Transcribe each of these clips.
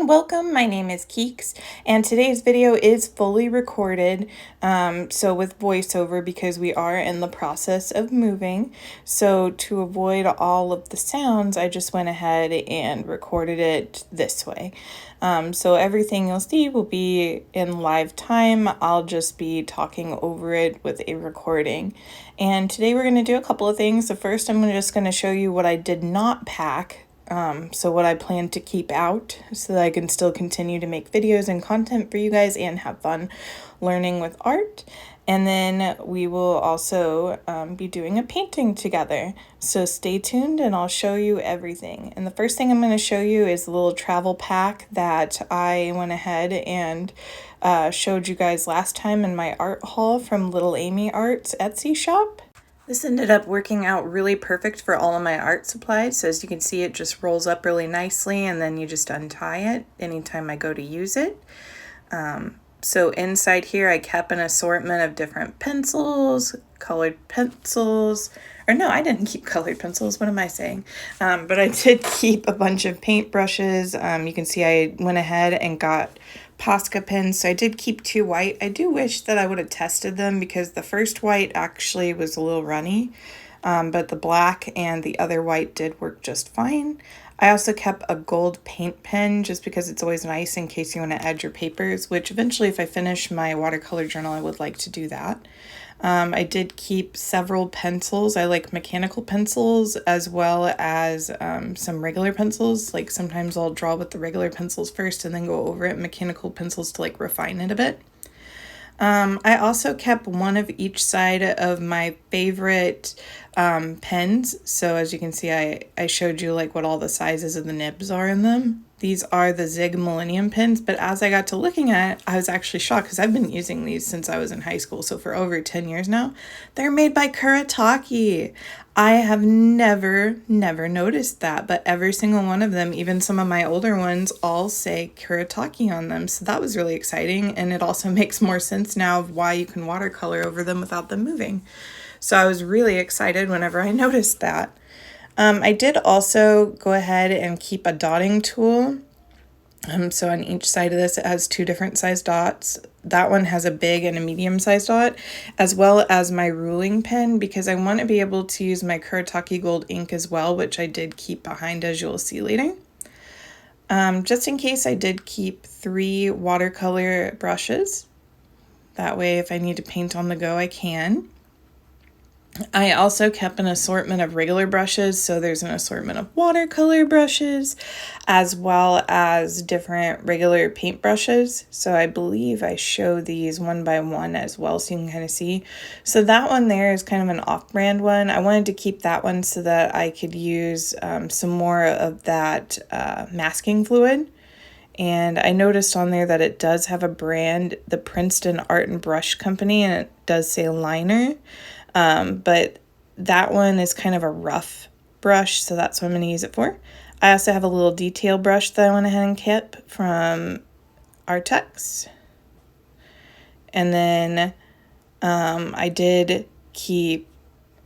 welcome. My name is Keeks, and today's video is fully recorded, so with voiceover because we are in the process of moving. So to avoid all of the sounds, I just went ahead and recorded it this way. So everything you'll see will be in live time. I'll just be talking over it with a recording. And today we're going to do a couple of things. So first, I'm just going to show you what I did not pack. So what I plan to keep out so that I can still continue to make videos and content for you guys and have fun learning with art. And then we will also be doing a painting together. So stay tuned and I'll show you everything. And the first thing I'm going to show you is the little travel pack that I went ahead and showed you guys last time in my art haul from Little Amy Art's Etsy shop. This ended up working out really perfect for all of my art supplies. So as you can see, it just rolls up really nicely and then you just untie it anytime I go to use it. So inside here, I kept an assortment of different pencils, colored pencils, or no, I didn't keep colored pencils. What am I saying? But I did keep a bunch of paint brushes. You can see I went ahead and got Posca pens, so I did keep 2 white. I do wish that I would have tested them because the first white actually was a little runny, but the black and the other white did work just fine. I also kept a gold paint pen just because it's always nice in case you want to add your papers, which eventually if I finish my watercolor journal, I would like to do that. I did keep several pencils. I like mechanical pencils as well as some regular pencils. Like sometimes I'll draw with the regular pencils first and then go over it, mechanical pencils to like refine it a bit. I also kept one of each side of my favorite pens. So as you can see, I showed you like what all the sizes of the nibs are in them. These are the Zig Millennium pens, but as I got to looking at it, I was actually shocked because I've been using these since I was in high school, so for over 10 years now. They're made by Kuretake. I have never noticed that, but every single one of them, even some of my older ones, all say Kuretake on them, so that was really exciting, and it also makes more sense now of why you can watercolor over them without them moving. So I was really excited whenever I noticed that. I did also go ahead and keep a dotting tool. So on each side of this, it has 2 different size dots. That one has a big and a medium sized dot, as well as my ruling pen, because I want to be able to use my Kuretake gold ink as well, which I did keep behind, as you'll see later. Just in case, I did keep 3 watercolor brushes. That way, if I need to paint on the go, I can. I also kept an assortment of regular brushes, so there's an assortment of watercolor brushes as well as different regular paint brushes. So I believe I show these one by one as well so you can kind of see. So that one there is kind of an off-brand one. I wanted to keep that one so that I could use some more of that masking fluid. And I noticed on there that it does have a brand, the Princeton Art and Brush Company, and it does say liner. But that one is kind of a rough brush, so that's what I'm going to use it for. I also have a little detail brush that I went ahead and kept from Artex. And then I did keep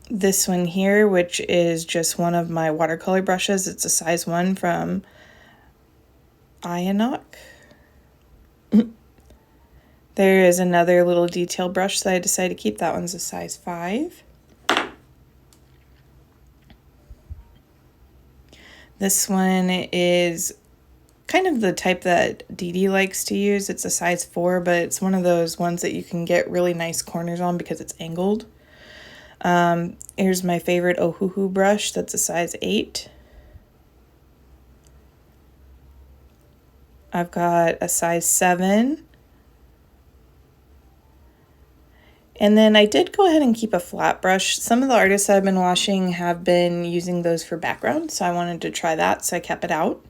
this one here, which is just one of my watercolor brushes. It's a size 1 from Ionok. There is another little detail brush that I decided to keep. That one's a size 5. This one is kind of the type that Dee Dee likes to use. It's a size 4, but it's one of those ones that you can get really nice corners on because it's angled. Here's my favorite Ohuhu brush. That's a size 8. I've got a size 7. And then I did go ahead and keep a flat brush. Some of the artists I've been watching have been using those for background, so I wanted to try that, so I kept it out.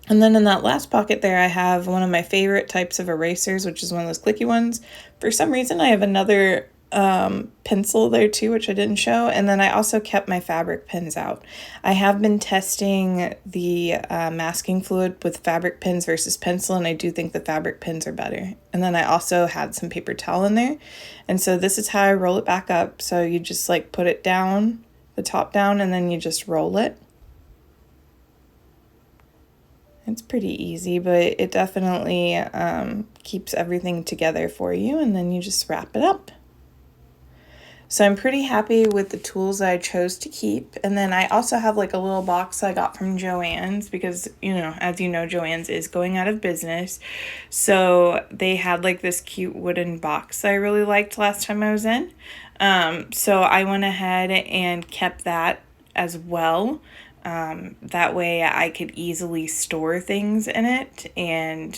And then in that last pocket there, I have one of my favorite types of erasers, which is one of those clicky ones. For some reason, I have another pencil there too, which I didn't show. And then I also kept my fabric pens out. I have been testing the masking fluid with fabric pens versus pencil, and I do think the fabric pens are better. And then I also had some paper towel in there. And so this is how I roll it back up. So you just like put it down, the top down, and then you just roll it. It's pretty easy, but it definitely keeps everything together for you, and then you just wrap it up. So I'm pretty happy with the tools that I chose to keep. And then I also have like a little box I got from Joann's because, as you know, Joann's is going out of business. So they had like this cute wooden box I really liked last time I was in. So I went ahead and kept that as well. That way I could easily store things in it and,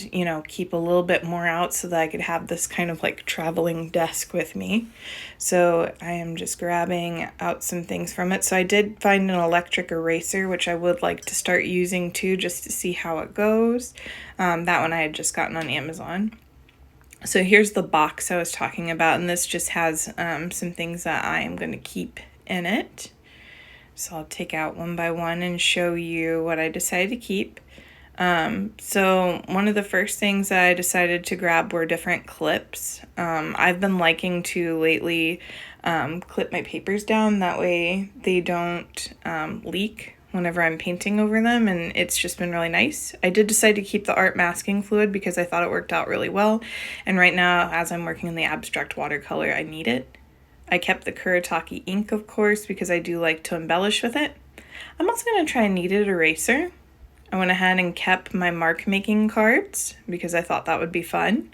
keep a little bit more out so that I could have this kind of like traveling desk with me. So I am just grabbing out some things from it. So I did find an electric eraser, which I would like to start using too, just to see how it goes. That one I had just gotten on Amazon. So here's the box I was talking about, and this just has some things that I am going to keep in it. So I'll take out one by one and show you what I decided to keep. So one of the first things that I decided to grab were different clips. I've been liking to lately clip my papers down. That way they don't leak whenever I'm painting over them, and it's just been really nice. I did decide to keep the art masking fluid because I thought it worked out really well. And right now, as I'm working in the abstract watercolor, I need it. I kept the Kuretake ink, of course, because I do like to embellish with it. I'm also going to try a kneaded eraser. I went ahead and kept my mark making cards because I thought that would be fun.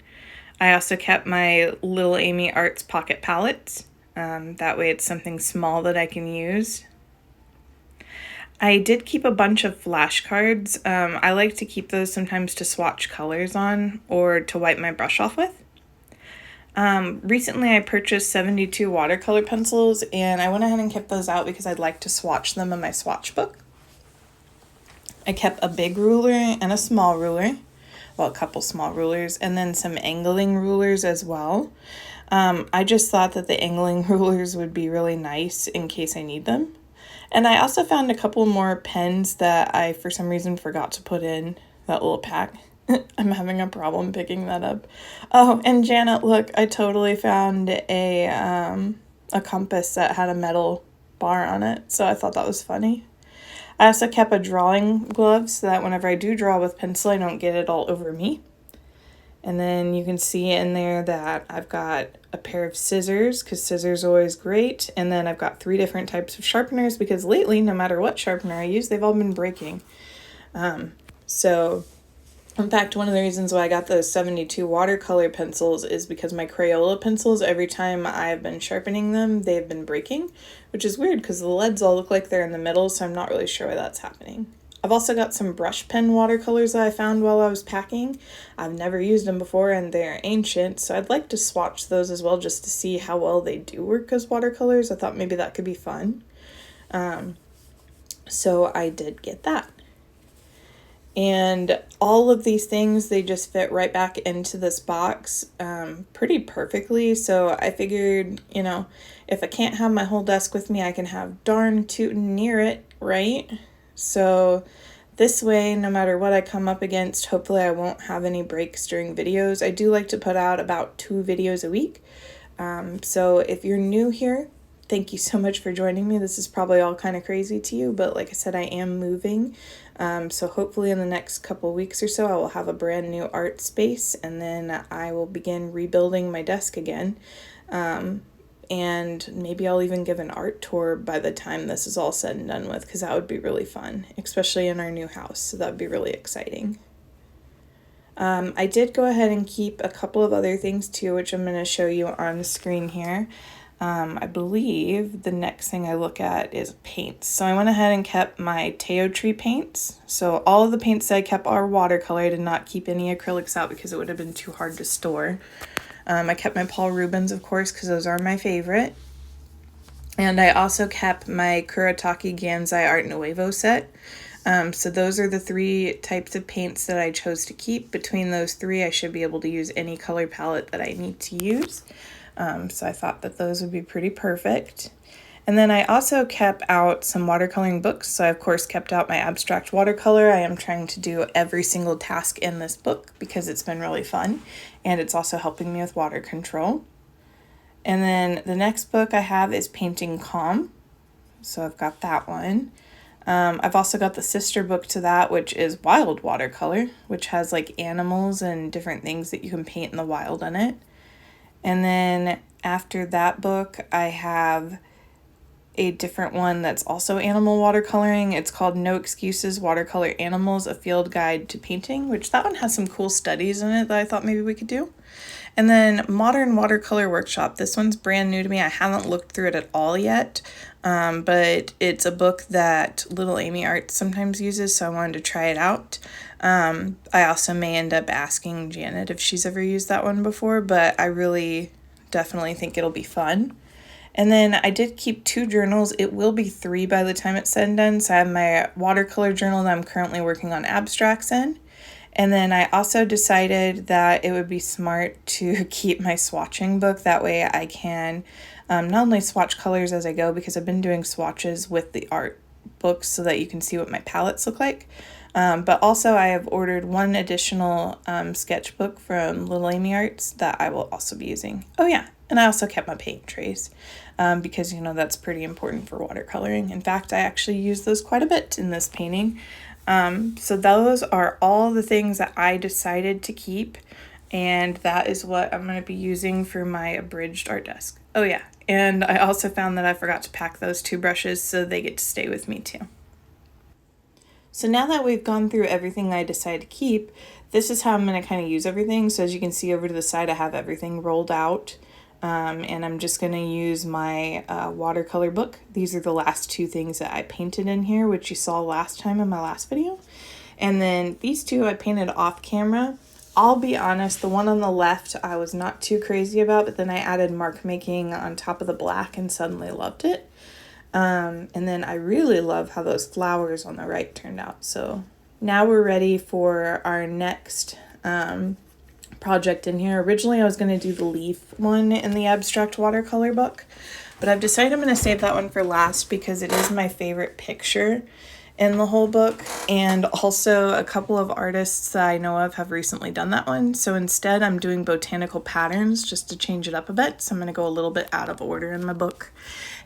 I also kept my Little Amy Arts pocket palettes. That way it's something small that I can use. I did keep a bunch of flashcards. I like to keep those sometimes to swatch colors on or to wipe my brush off with. Recently I purchased 72 watercolor pencils, and I went ahead and kept those out because I'd like to swatch them in my swatch book. I kept a big ruler and a small ruler, well, a couple small rulers, and then some angling rulers as well. I just thought that the angling rulers would be really nice in case I need them. And I also found a couple more pens that I, for some reason, forgot to put in that little pack. I'm having a problem picking that up. Oh, and Janet, look, I totally found a compass that had a metal bar on it, so I thought that was funny. I also kept a drawing glove so that whenever I do draw with pencil, I don't get it all over me. And then you can see in there that I've got a pair of scissors, because scissors are always great. And then I've got 3 different types of sharpeners, because lately, no matter what sharpener I use, they've all been breaking. In fact, one of the reasons why I got those 72 watercolor pencils is because my Crayola pencils, every time I've been sharpening them, they've been breaking, which is weird because the leads all look like they're in the middle, so I'm not really sure why that's happening. I've also got some brush pen watercolors that I found while I was packing. I've never used them before, and they're ancient, so I'd like to swatch those as well just to see how well they do work as watercolors. I thought maybe that could be fun. So I did get that. And all of these things, they just fit right back into this box pretty perfectly. So I figured, if I can't have my whole desk with me, I can have darn tootin' near it, right? So this way, no matter what I come up against, hopefully I won't have any breaks during videos. I do like to put out about 2 videos a week. So if you're new here, thank you so much for joining me. This is probably all kind of crazy to you, but like I said, I am moving. So hopefully in the next couple weeks or so, I will have a brand new art space, and then I will begin rebuilding my desk again. And maybe I'll even give an art tour by the time this is all said and done with, because that would be really fun, especially in our new house. So that would be really exciting. I did go ahead and keep a couple of other things too, which I'm going to show you on the screen here. I believe the next thing I look at is paints. So I went ahead and kept my Teo Tree paints. So all of the paints that I kept are watercolor. I did not keep any acrylics out because it would have been too hard to store. I kept my Paul Rubens, of course, because those are my favorite. And I also kept my Kuretake Gansai Art Nuevo set. So those are the 3 types of paints that I chose to keep. Between those 3, I should be able to use any color palette that I need to use. So I thought that those would be pretty perfect. And then I also kept out some watercoloring books. So I, of course, kept out my abstract watercolor. I am trying to do every single task in this book because it's been really fun. And it's also helping me with water control. And then the next book I have is Painting Calm. So I've got that one. I've also got the sister book to that, which is Wild Watercolor, which has like animals and different things that you can paint in the wild in it. And then after that book, I have a different one that's also animal watercoloring. It's called No Excuses, Watercolor Animals, A Field Guide to Painting, which that one has some cool studies in it that I thought maybe we could do. And then Modern Watercolor Workshop. This one's brand new to me. I haven't looked through it at all yet, but it's a book that Little Amy Art sometimes uses, so I wanted to try it out. I also may end up asking Janet if she's ever used that one before, but I really definitely think it'll be fun. And then I did keep 2 journals. It will be 3 by the time it's said and done. So I have my watercolor journal that I'm currently working on abstracts in. And then I also decided that it would be smart to keep my swatching book. That way I can not only swatch colors as I go, because I've been doing swatches with the art books so that you can see what my palettes look like. But also I have ordered 1 additional sketchbook from Little Amy Arts that I will also be using. Oh yeah, and I also kept my paint trays because, you know, that's pretty important for watercoloring. In fact, I actually use those quite a bit in this painting. So those are all the things that I decided to keep, and that is what I'm going to be using for my abridged art desk. Oh yeah, and I also found that I forgot to pack those 2 brushes, so they get to stay with me too. So now that we've gone through everything I decided to keep, this is how I'm going to kind of use everything. So as you can see over to the side, I have everything rolled out. And I'm just going to use my watercolor book. These are the last 2 things that I painted in here, which you saw last time in my last video. And then these 2 I painted off camera. I'll be honest, the one on the left I was not too crazy about, but then I added mark making on top of the black and suddenly loved it. And then I really love how those flowers on the right turned out. So now we're ready for our next project in here. Originally I was going to do the leaf one in the abstract watercolor book, but I've decided I'm going to save that one for last because it is my favorite picture in the whole book, and also a couple of artists that I know of have recently done that one. So instead I'm doing botanical patterns just to change it up a bit. So I'm going to go a little bit out of order in my book.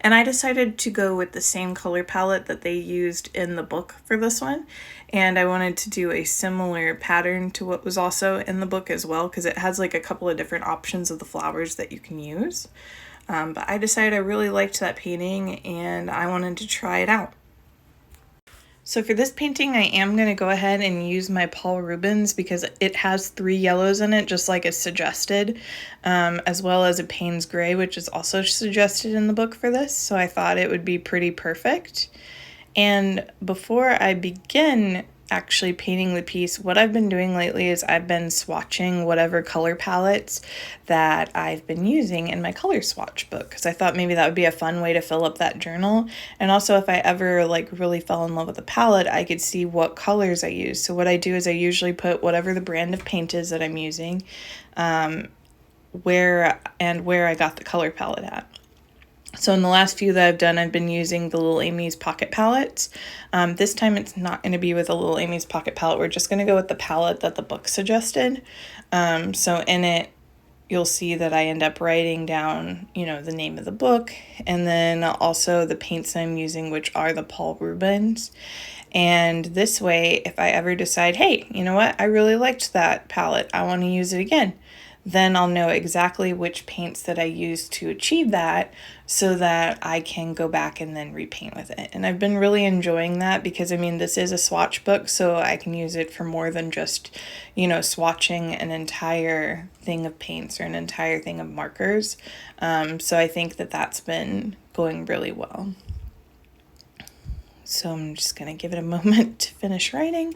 And I decided to go with the same color palette that they used in the book for this one. And I wanted to do a similar pattern to what was also in the book as well, because it has like a couple of different options of the flowers that you can use. But I decided I really liked that painting and I wanted to try it out. So for this painting, I am going to go ahead and use my Paul Rubens because it has 3 yellows in it, just like it's suggested, as well as a Payne's Gray, which is also suggested in the book for this. So I thought it would be pretty perfect. And before I begin actually painting the piece, what I've been doing lately is I've been swatching whatever color palettes that I've been using in my color swatch book, because I thought maybe that would be a fun way to fill up that journal. And also if I ever like really fell in love with a palette, I could see what colors I use. So what I do is I usually put whatever the brand of paint is that I'm using, where I got the color palette at. So in the last few that I've done, I've been using the Little Amy's Pocket Palettes. This time it's not going to be with a Little Amy's Pocket Palette. We're just going to go with the palette that the book suggested. So in it, you'll see that I end up writing down, you know, the name of the book, and then also the paints I'm using, which are the Paul Rubens. And this way, if I ever decide, hey, you know what, I really liked that palette, I want to use it again, then I'll know exactly which paints that I used to achieve that so that I can go back and then repaint with it. And I've been really enjoying that because, I mean, this is a swatch book, so I can use it for more than just, you know, swatching an entire thing of paints or an entire thing of markers. So I think that that's been going really well. So I'm just going to give it a moment to finish writing.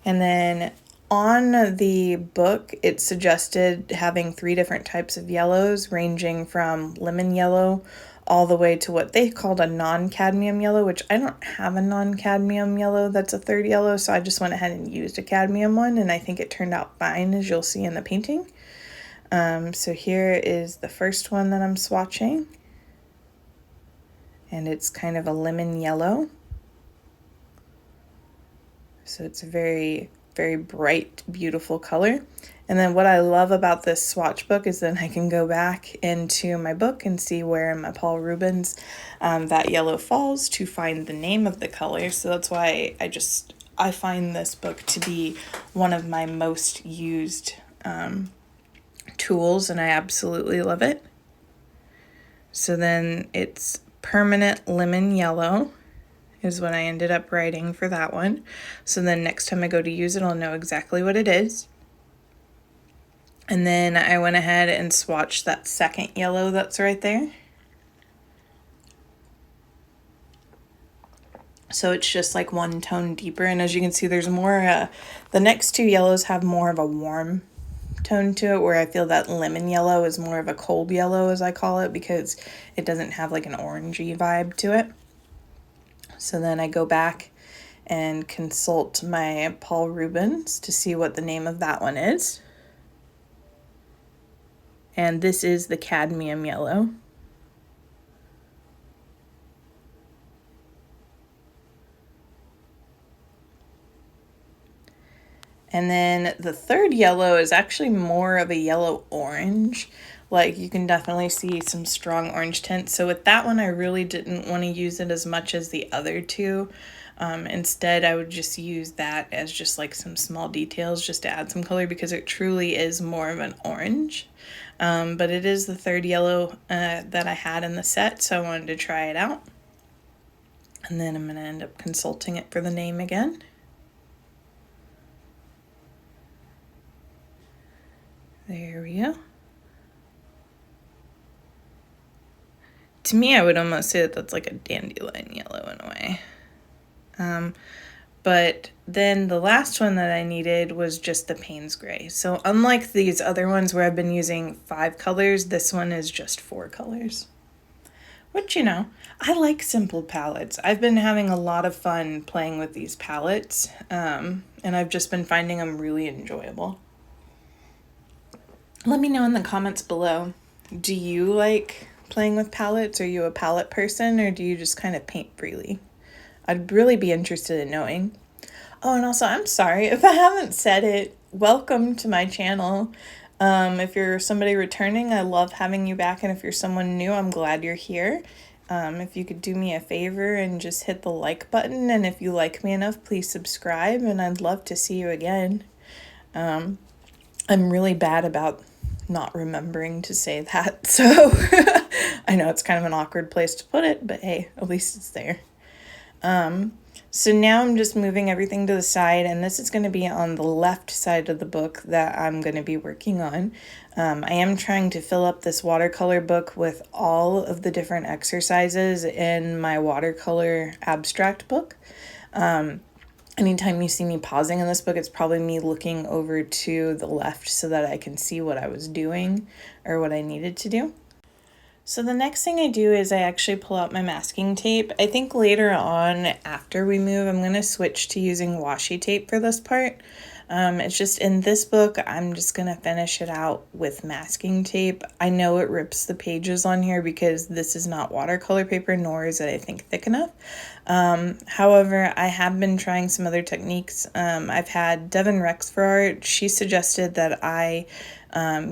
And then on the book, it suggested having 3 different types of yellows, ranging from lemon yellow all the way to what they called a non-cadmium yellow, which I don't have a non-cadmium yellow that's a 3rd yellow, so I just went ahead and used a cadmium one, and I think it turned out fine, as you'll see in the painting. So here is the first one that I'm swatching, and it's kind of a lemon yellow. So it's very very bright, beautiful color. And then what I love about this swatch book is then I can go back into my book and see where in my Paul Rubens that yellow falls to find the name of the color. So that's why I find this book to be one of my most used tools, and I absolutely love it. So then it's Permanent Lemon Yellow is what I ended up writing for that one. So then next time I go to use it, I'll know exactly what it is. And then I went ahead and swatched that second yellow that's right there. So it's just like one tone deeper. And as you can see, there's more, the next two yellows have more of a warm tone to it, where I feel that lemon yellow is more of a cold yellow, as I call it, because it doesn't have like an orangey vibe to it. So then I go back and consult my Paul Rubens to see what the name of that one is. And this is the cadmium yellow. And then the third yellow is actually more of a yellow orange. Like you can definitely see some strong orange tints. So with that one, I really didn't want to use it as much as the other two. Instead, I would just use that as just like some small details just to add some color, because it truly is more of an orange. But it is the third yellow that I had in the set, so I wanted to try it out. And then I'm going to end up consulting it for the name again. There we go. To me, I would almost say that that's like a dandelion yellow in a way. But then the last one that I needed was just the Payne's Gray. So unlike these other ones where I've been using 5 colors, this one is just 4 colors. Which, you know, I like simple palettes. I've been having a lot of fun playing with these palettes, and I've just been finding them really enjoyable. Let me know in the comments below, do you like playing with palettes? Are you a palette person, or do you just kind of paint freely? I'd really be interested in knowing. Oh, and also, I'm sorry if I haven't said it. Welcome to my channel. If you're somebody returning, I love having you back. And if you're someone new, I'm glad you're here. If you could do me a favor and just hit the like button. And if you like me enough, please subscribe. And I'd love to see you again. I'm really bad about not remembering to say that. So I know it's kind of an awkward place to put it, but hey, at least it's there. So now I'm just moving everything to the side, and this is going to be on the left side of the book that I'm going to be working on. I am trying to fill up this watercolor book with all of the different exercises in my watercolor abstract book. Anytime you see me pausing in this book, it's probably me looking over to the left so that I can see what I was doing or what I needed to do. So the next thing I do is I actually pull out my masking tape. I think later on after we move, I'm going to switch to using washi tape for this part. It's just in this book, I'm just going to finish it out with masking tape. I know it rips the pages on here because this is not watercolor paper, nor is it, I think, thick enough. However, I have been trying some other techniques. I've had Devin Rex for art. She suggested that I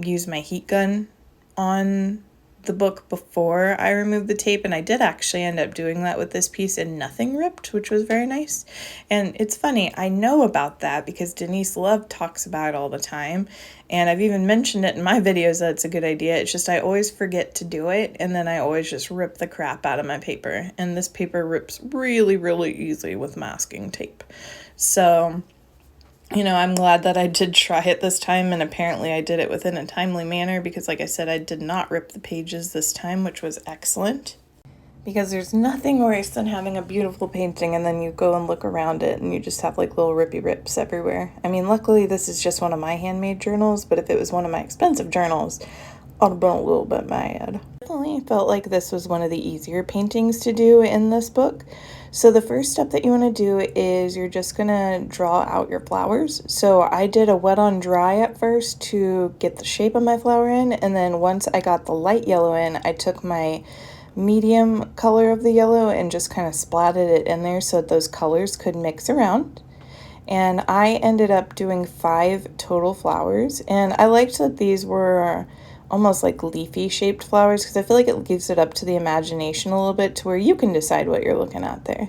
use my heat gun on the book before I removed the tape, and I did actually end up doing that with this piece and nothing ripped, which was very nice. And it's funny, I know about that because Denise Love talks about it all the time, and I've even mentioned it in my videos that it's a good idea. It's just I always forget to do it, and then I always just rip the crap out of my paper, and this paper rips really, really easily with masking tape. So you know, I'm glad that I did try it this time, and apparently I did it within a timely manner because, like I said, I did not rip the pages this time, which was excellent. Because there's nothing worse than having a beautiful painting and then you go and look around it and you just have like little rippy rips everywhere. I mean, luckily this is just one of my handmade journals, but if it was one of my expensive journals, I'd have been a little bit mad. Definitely felt like this was one of the easier paintings to do in this book. So the first step that you want to do is you're just going to draw out your flowers. So I did a wet on dry at first to get the shape of my flower in, and then once I got the light yellow in, I took my medium color of the yellow and just kind of splatted it in there so that those colors could mix around. And I ended up doing 5 total flowers, and I liked that these were almost like leafy shaped flowers because I feel like it gives it up to the imagination a little bit to where you can decide what you're looking at there.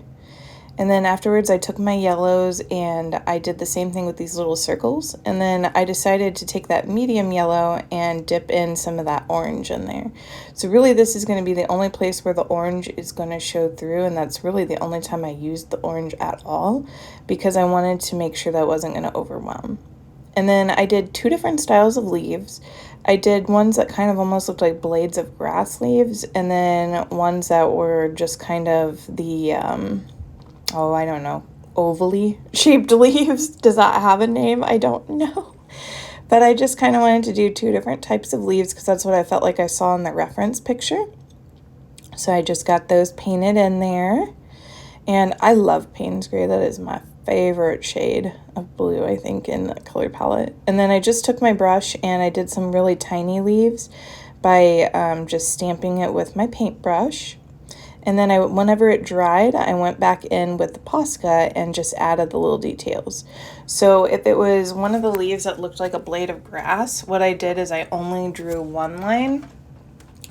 And then afterwards I took my yellows and I did the same thing with these little circles, and then I decided to take that medium yellow and dip in some of that orange in there. So really this is going to be the only place where the orange is going to show through, and that's really the only time I used the orange at all because I wanted to make sure that wasn't going to overwhelm. And then I did 2 different styles of leaves. I did ones that kind of almost looked like blades of grass leaves, and then ones that were just kind of the oh, I don't know, ovally shaped leaves. Does that have a name? I don't know. But I just kind of wanted to do 2 different types of leaves because that's what I felt like I saw in the reference picture. So I just got those painted in there. And I love Payne's Gray. That is my favorite shade of blue, I think, in the color palette. And then I just took my brush and I did some really tiny leaves by just stamping it with my paintbrush. And then whenever it dried, I went back in with the Posca and just added the little details. So if it was one of the leaves that looked like a blade of grass, what I did is I only drew 1 line.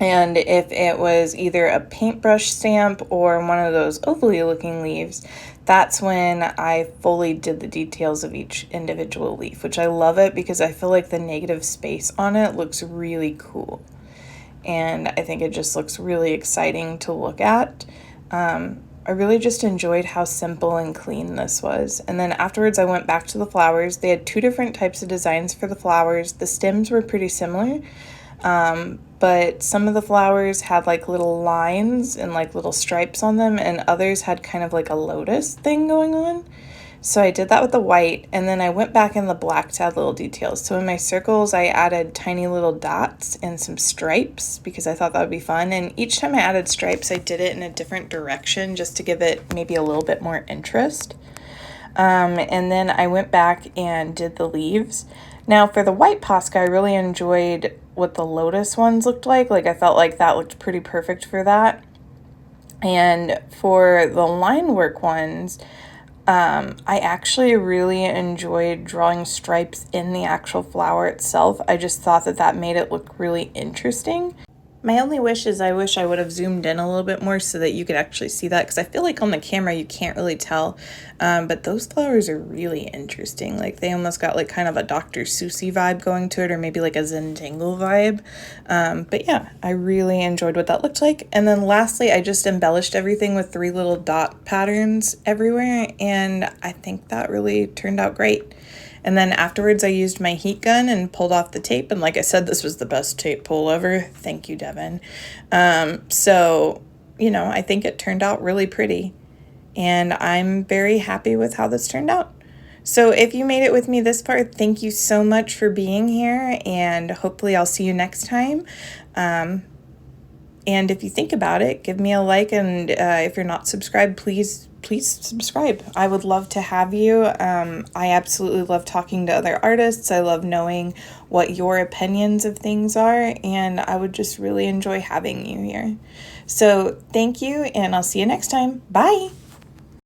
And if it was either a paintbrush stamp or one of those ovally looking leaves, that's when I fully did the details of each individual leaf, which I love it because I feel like the negative space on it looks really cool. And I think it just looks really exciting to look at. I really just enjoyed how simple and clean this was. And then afterwards I went back to the flowers. They had 2 different types of designs for the flowers. The stems were pretty similar, but some of the flowers had like little lines and like little stripes on them, and others had kind of like a lotus thing going on. So I did that with the white, and then I went back in the black to add little details. So in my circles, I added tiny little dots and some stripes because I thought that would be fun. And each time I added stripes, I did it in a different direction just to give it maybe a little bit more interest. And then I went back and did the leaves. Now for the white Posca, I really enjoyed what the lotus ones looked like. Like I felt like that looked pretty perfect for that. And for the line work ones, I actually really enjoyed drawing stripes in the actual flower itself. I just thought that that made it look really interesting. My only wish is I wish I would have zoomed in a little bit more so that you could actually see that, because I feel like on the camera you can't really tell, but those flowers are really interesting. Like they almost got like kind of a Dr. Seussy vibe going to it, or maybe like a Zentangle vibe. But yeah, I really enjoyed what that looked like. And then lastly, I just embellished everything with 3 little dot patterns everywhere, and I think that really turned out great. And then afterwards I used my heat gun and pulled off the tape. And like I said, this was the best tape pull ever. Thank you, Devin. So, you know, I think it turned out really pretty. And I'm very happy with how this turned out. So if you made it with me this far, thank you so much for being here. And hopefully I'll see you next time. And if you think about it, give me a like. And if you're not subscribed, please subscribe. I would love to have you. I absolutely love talking to other artists. I love knowing what your opinions of things are, and I would just really enjoy having you here. So thank you, and I'll see you next time. Bye.